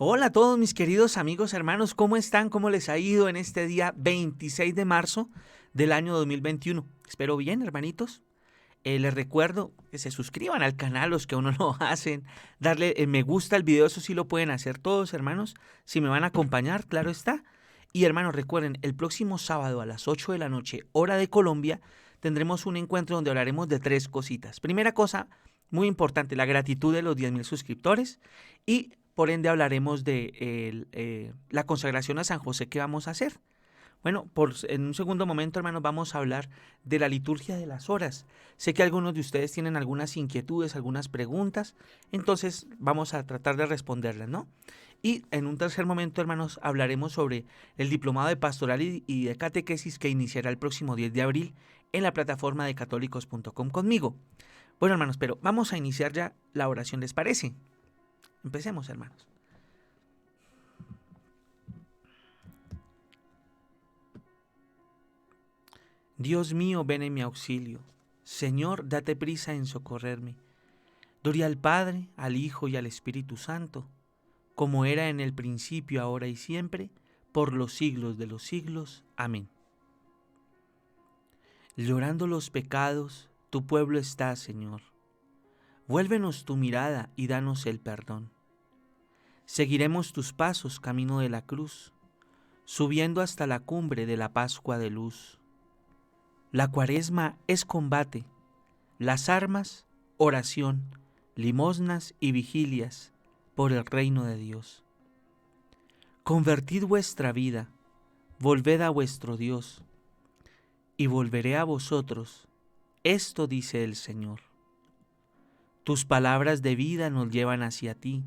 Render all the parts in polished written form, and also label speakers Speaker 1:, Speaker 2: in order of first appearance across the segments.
Speaker 1: Hola a todos mis queridos amigos, hermanos, ¿cómo están? ¿Cómo les ha ido en este día 26 de marzo del año 2021? Espero bien, hermanitos. Les recuerdo que se suscriban al canal los que aún no lo hacen, darle me gusta al video, eso sí lo pueden hacer todos, hermanos, si me van a acompañar, claro está. Y hermanos, recuerden, el próximo sábado a las 8 de la noche, hora de Colombia, tendremos un encuentro donde hablaremos de tres cositas. Primera cosa, muy importante, la gratitud de los 10.000 suscriptores y por ende hablaremos de la consagración a San José que vamos a hacer. Bueno, en un segundo momento, hermanos, vamos a hablar de la liturgia de las horas. Sé que algunos de ustedes tienen algunas inquietudes, algunas preguntas, entonces vamos a tratar de responderlas, ¿no? Y en un tercer momento, hermanos, hablaremos sobre el diplomado de pastoral y de catequesis que iniciará el próximo 10 de abril en la plataforma de católicos.com conmigo. Bueno, hermanos, pero vamos a iniciar ya la oración, ¿les parece? Empecemos, hermanos. Dios mío, ven en mi auxilio. Señor, date prisa en socorrerme. Gloria al Padre, al Hijo y al Espíritu Santo, como era en el principio, ahora y siempre, por los siglos de los siglos. Amén. Llorando los pecados, tu pueblo está, Señor. Vuélvenos tu mirada y danos el perdón. Seguiremos tus pasos camino de la cruz, subiendo hasta la cumbre de la Pascua de luz. La Cuaresma es combate, las armas, oración, limosnas y vigilias por el reino de Dios. Convertid vuestra vida, volved a vuestro Dios, y volveré a vosotros. Esto dice el Señor. Tus palabras de vida nos llevan hacia ti.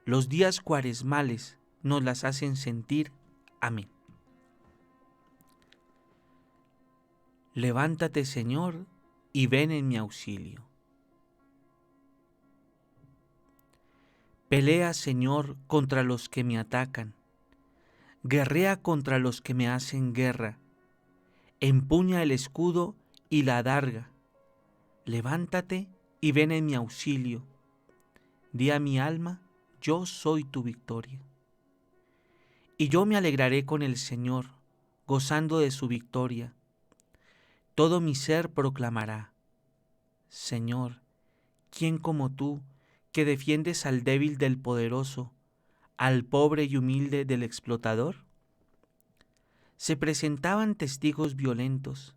Speaker 1: Los días cuaresmales nos las hacen sentir. Amén. Levántate, Señor, y ven en mi auxilio. Pelea, Señor, contra los que me atacan. Guerrea contra los que me hacen guerra. Empuña el escudo y la adarga. Levántate y ven en mi auxilio. Di a mi alma, yo soy tu victoria. Y yo me alegraré con el Señor, gozando de su victoria. Todo mi ser proclamará: Señor, ¿quién como tú, que defiendes al débil del poderoso, al pobre y humilde del explotador? Se presentaban testigos violentos,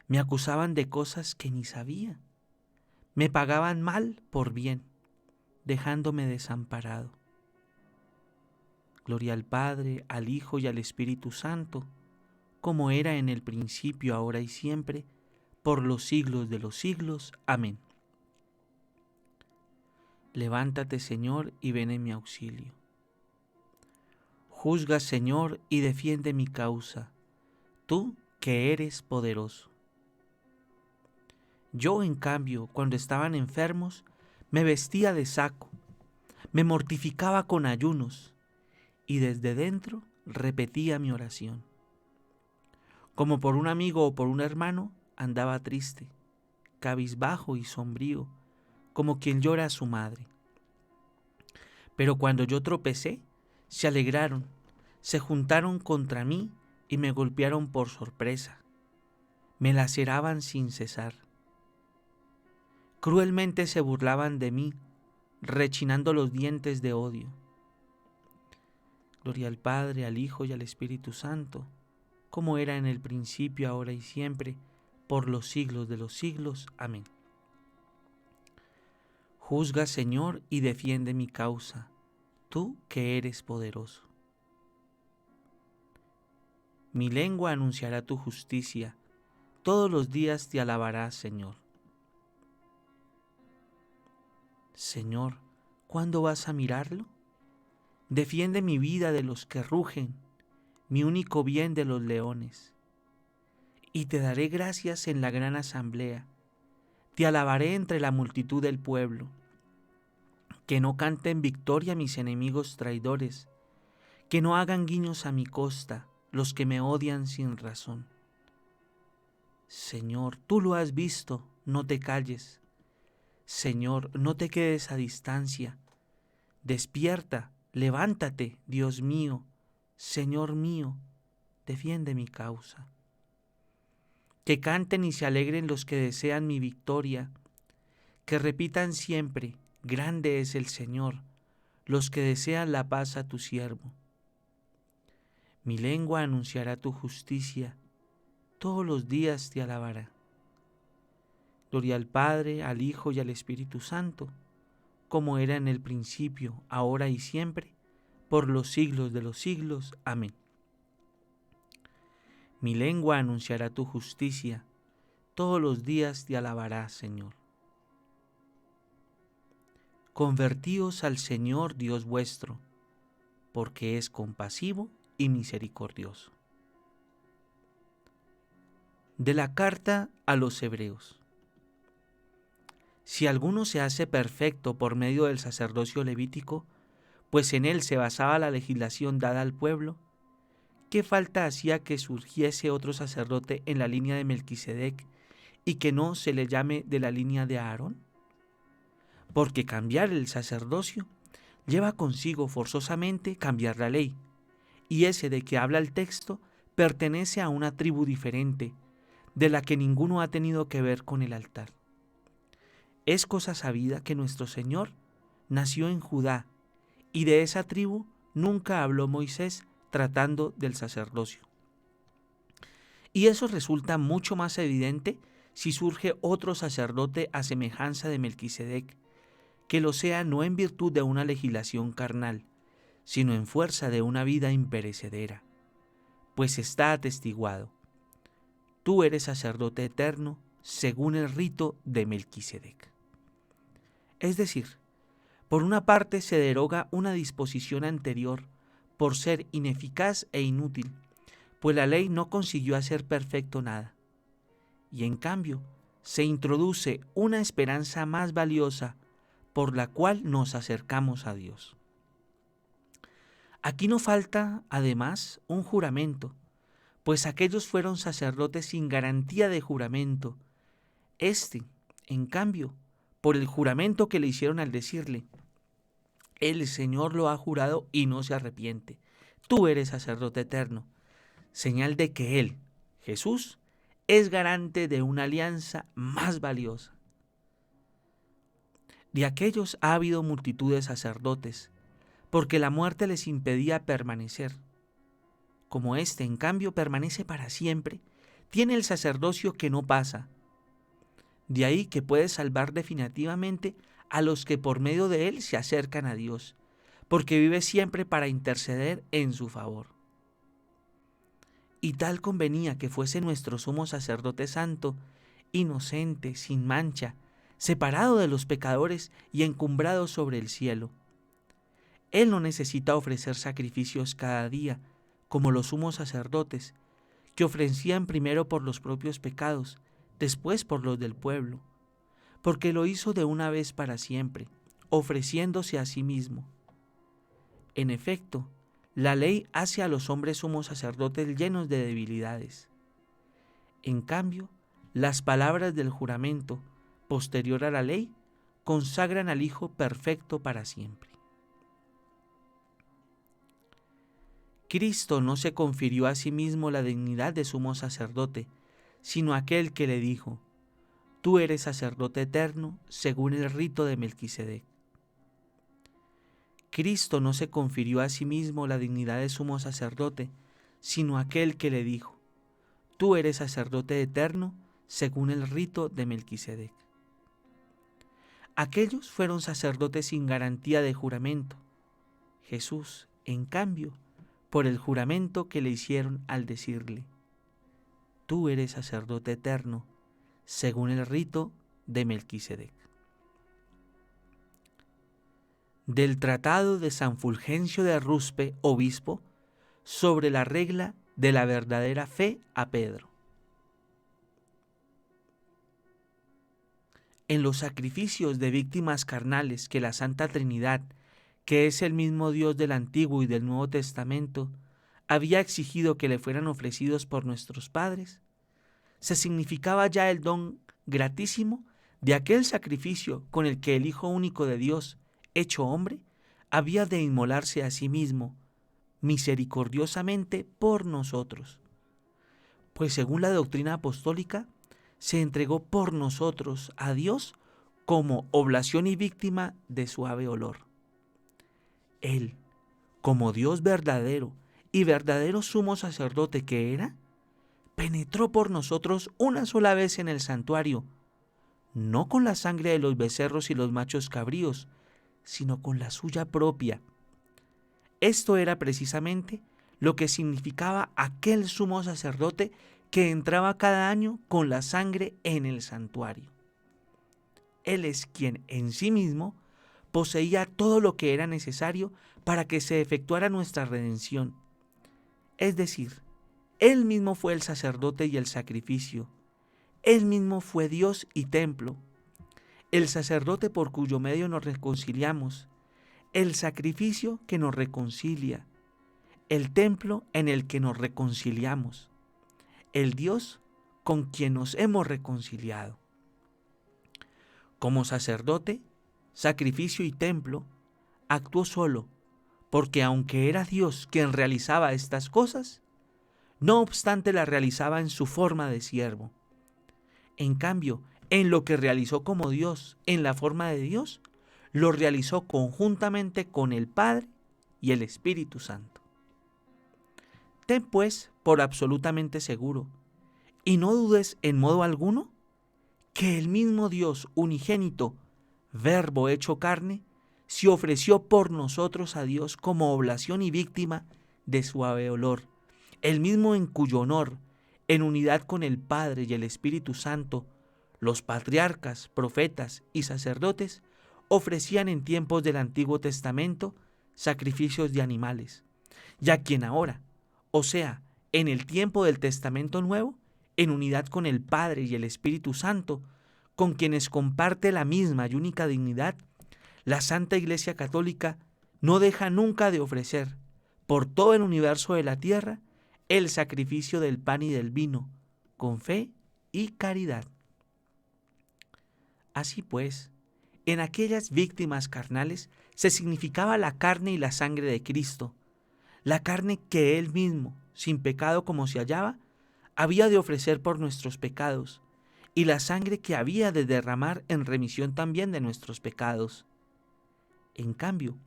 Speaker 1: me acusaban de cosas que ni sabía, me pagaban mal por bien, dejándome desamparado. Gloria al Padre, al Hijo y al Espíritu Santo, como era en el principio, ahora y siempre, por los siglos de los siglos. Amén. Levántate, Señor, y ven en mi auxilio. Juzga, Señor, y defiende mi causa, tú que eres poderoso. Yo, en cambio, cuando estaban enfermos, me vestía de saco, me mortificaba con ayunos, y desde dentro repetía mi oración. Como por un amigo o por un hermano, andaba triste, cabizbajo y sombrío, como quien llora a su madre. Pero cuando yo tropecé, se alegraron, se juntaron contra mí y me golpearon por sorpresa. Me laceraban sin cesar. Cruelmente se burlaban de mí, rechinando los dientes de odio. Gloria al Padre, al Hijo y al Espíritu Santo, como era en el principio, ahora y siempre, por los siglos de los siglos. Amén. Juzga, Señor, y defiende mi causa, tú que eres poderoso. Mi lengua anunciará tu justicia, todos los días te alabará, Señor. Señor, ¿cuándo vas a mirarlo? Defiende mi vida de los que rugen, mi único bien de los leones. Y te daré gracias en la gran asamblea, te alabaré entre la multitud del pueblo. Que no canten victoria mis enemigos traidores, que no hagan guiños a mi costa los que me odian sin razón. Señor, tú lo has visto, no te calles. Señor, no te quedes a distancia. Despierta, Levántate, Dios mío, Señor mío, defiende mi causa. Que canten y se alegren los que desean mi victoria, que repitan siempre, grande es el Señor, los que desean la paz a tu siervo. Mi lengua anunciará tu justicia, todos los días te alabará. Gloria al Padre, al Hijo y al Espíritu Santo, como era en el principio, ahora y siempre, por los siglos de los siglos. Amén. Mi lengua anunciará tu justicia, todos los días te alabará, Señor. Convertíos al Señor Dios vuestro, porque es compasivo y misericordioso. De la carta a los Hebreos. Si alguno se hace perfecto por medio del sacerdocio levítico, pues en él se basaba la legislación dada al pueblo, ¿qué falta hacía que surgiese otro sacerdote en la línea de Melquisedec y que no se le llame de la línea de Aarón? Porque cambiar el sacerdocio lleva consigo forzosamente cambiar la ley, y ese de que habla el texto pertenece a una tribu diferente, de la que ninguno ha tenido que ver con el altar. Es cosa sabida que nuestro Señor nació en Judá, y de esa tribu nunca habló Moisés tratando del sacerdocio. Y eso resulta mucho más evidente si surge otro sacerdote a semejanza de Melquisedec, que lo sea no en virtud de una legislación carnal, sino en fuerza de una vida imperecedera. Pues está atestiguado: tú eres sacerdote eterno según el rito de Melquisedec. Es decir, por una parte se deroga una disposición anterior por ser ineficaz e inútil, pues la ley no consiguió hacer perfecto nada. Y en cambio, se introduce una esperanza más valiosa por la cual nos acercamos a Dios. Aquí no falta, además, un juramento, pues aquellos fueron sacerdotes sin garantía de juramento. En cambio, por el juramento que le hicieron al decirle: el Señor lo ha jurado y no se arrepiente, tú eres sacerdote eterno, señal de que Él, Jesús, es garante de una alianza más valiosa. De aquellos ha habido multitud de sacerdotes, porque la muerte les impedía permanecer. Como éste, en cambio, permanece para siempre, tiene el sacerdocio que no pasa. De ahí que puede salvar definitivamente a los que por medio de él se acercan a Dios, porque vive siempre para interceder en su favor. Y tal convenía que fuese nuestro sumo sacerdote santo, inocente, sin mancha, separado de los pecadores y encumbrado sobre el cielo. Él no necesita ofrecer sacrificios cada día, como los sumos sacerdotes, que ofrecían primero por los propios pecados, después por los del pueblo, porque lo hizo de una vez para siempre, ofreciéndose a sí mismo. En efecto, la ley hace a los hombres sumos sacerdotes llenos de debilidades. En cambio, las palabras del juramento, posterior a la ley, consagran al Hijo perfecto para siempre. Cristo no se confirió a sí mismo la dignidad de sumo sacerdote, sino aquel que le dijo: tú eres sacerdote eterno según el rito de Melquisedec. Cristo no se confirió a sí mismo la dignidad de sumo sacerdote, sino aquel que le dijo: tú eres sacerdote eterno según el rito de Melquisedec. Aquellos fueron sacerdotes sin garantía de juramento. Jesús, en cambio, por el juramento que le hicieron al decirle: tú eres sacerdote eterno según el rito de Melquisedec. Del Tratado de San Fulgencio de Ruspe, obispo, sobre la regla de la verdadera fe a Pedro. En los sacrificios de víctimas carnales que la Santa Trinidad, que es el mismo Dios del Antiguo y del Nuevo Testamento, había exigido que le fueran ofrecidos por nuestros padres, se significaba ya el don gratísimo de aquel sacrificio con el que el Hijo único de Dios, hecho hombre, había de inmolarse a sí mismo misericordiosamente por nosotros, pues según la doctrina apostólica, se entregó por nosotros a Dios como oblación y víctima de suave olor. Él, como Dios verdadero y verdadero sumo sacerdote que era, penetró por nosotros una sola vez en el santuario, no con la sangre de los becerros y los machos cabríos, sino con la suya propia. Esto era precisamente lo que significaba aquel sumo sacerdote que entraba cada año con la sangre en el santuario. Él es quien en sí mismo poseía todo lo que era necesario para que se efectuara nuestra redención. Es decir, Él mismo fue el sacerdote y el sacrificio. Él mismo fue Dios y templo. El sacerdote por cuyo medio nos reconciliamos. El sacrificio que nos reconcilia. El templo en el que nos reconciliamos. El Dios con quien nos hemos reconciliado. Como sacerdote, sacrificio y templo, actuó solo, porque aunque era Dios quien realizaba estas cosas, no obstante las realizaba en su forma de siervo. En cambio, en lo que realizó como Dios, en la forma de Dios, lo realizó conjuntamente con el Padre y el Espíritu Santo. Ten pues por absolutamente seguro, y no dudes en modo alguno, que el mismo Dios unigénito, Verbo hecho carne, se ofreció por nosotros a Dios como oblación y víctima de suave olor, el mismo en cuyo honor, en unidad con el Padre y el Espíritu Santo, los patriarcas, profetas y sacerdotes ofrecían en tiempos del Antiguo Testamento sacrificios de animales, y a quien ahora, o sea, en el tiempo del Testamento Nuevo, en unidad con el Padre y el Espíritu Santo, con quienes comparte la misma y única dignidad, la Santa Iglesia Católica no deja nunca de ofrecer, por todo el universo de la tierra, el sacrificio del pan y del vino, con fe y caridad. Así pues, en aquellas víctimas carnales se significaba la carne y la sangre de Cristo, la carne que Él mismo, sin pecado como se hallaba, había de ofrecer por nuestros pecados, y la sangre que había de derramar en remisión también de nuestros pecados. En cambio,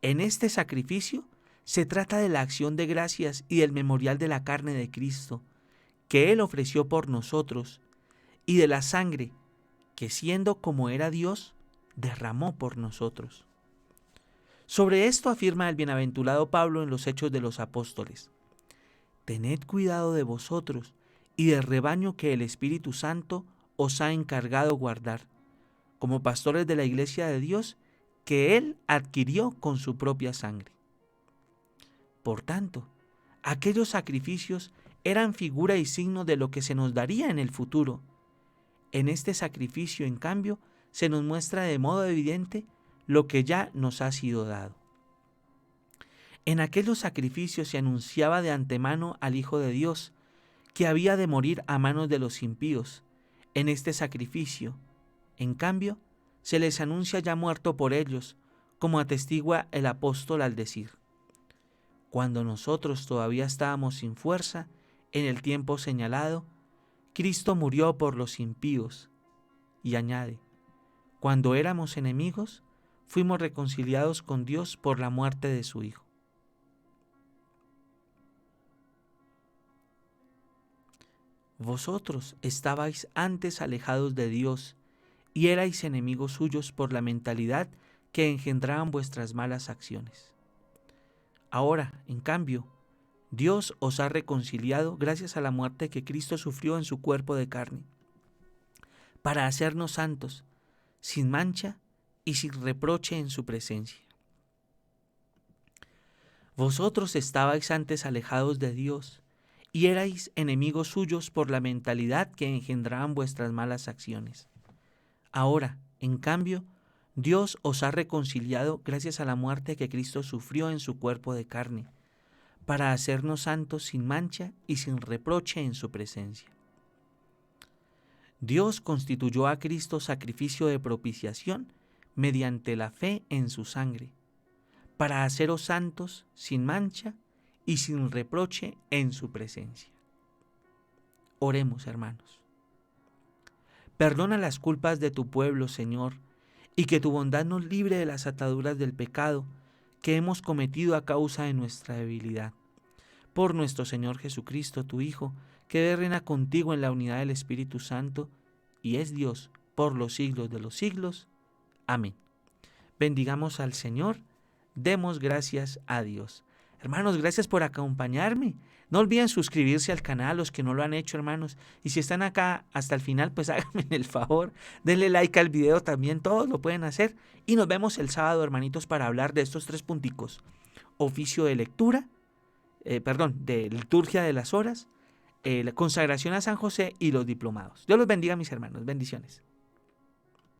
Speaker 1: en este sacrificio se trata de la acción de gracias y del memorial de la carne de Cristo, que Él ofreció por nosotros, y de la sangre que, siendo como era Dios, derramó por nosotros. Sobre esto afirma el bienaventurado Pablo en los Hechos de los Apóstoles: tened cuidado de vosotros y del rebaño que el Espíritu Santo os ha encargado guardar, como pastores de la Iglesia de Dios que Él adquirió con su propia sangre. Por tanto, aquellos sacrificios eran figura y signo de lo que se nos daría en el futuro. En este sacrificio, en cambio, se nos muestra de modo evidente lo que ya nos ha sido dado. En aquellos sacrificios se anunciaba de antemano al Hijo de Dios, que había de morir a manos de los impíos. En este sacrificio, en cambio, se les anuncia ya muerto por ellos, como atestigua el apóstol al decir: cuando nosotros todavía estábamos sin fuerza, en el tiempo señalado, Cristo murió por los impíos. Y añade: cuando éramos enemigos, fuimos reconciliados con Dios por la muerte de su Hijo. Vosotros estabais antes alejados de Dios y erais enemigos suyos por la mentalidad que engendraban vuestras malas acciones. Ahora, en cambio, Dios os ha reconciliado gracias a la muerte que Cristo sufrió en su cuerpo de carne, para hacernos santos, sin mancha y sin reproche en su presencia. Vosotros estabais antes alejados de Dios y erais enemigos suyos por la mentalidad que engendraban vuestras malas acciones. Ahora, en cambio, Dios os ha reconciliado gracias a la muerte que Cristo sufrió en su cuerpo de carne, para hacernos santos sin mancha y sin reproche en su presencia. Dios constituyó a Cristo sacrificio de propiciación mediante la fe en su sangre, para haceros santos sin mancha y sin reproche en su presencia. Oremos, hermanos. Perdona las culpas de tu pueblo, Señor, y que tu bondad nos libre de las ataduras del pecado que hemos cometido a causa de nuestra debilidad. Por nuestro Señor Jesucristo, tu Hijo, que reina contigo en la unidad del Espíritu Santo, y es Dios por los siglos de los siglos. Amén. Bendigamos al Señor, demos gracias a Dios. Hermanos, gracias por acompañarme. No olviden suscribirse al canal, los que no lo han hecho, hermanos. Y si están acá hasta el final, pues háganme el favor, denle like al video también, todos lo pueden hacer. Y nos vemos el sábado, hermanitos, para hablar de estos 3 punticos. Oficio de lectura, de liturgia de las horas, la consagración a San José y los diplomados. Dios los bendiga, mis hermanos. Bendiciones.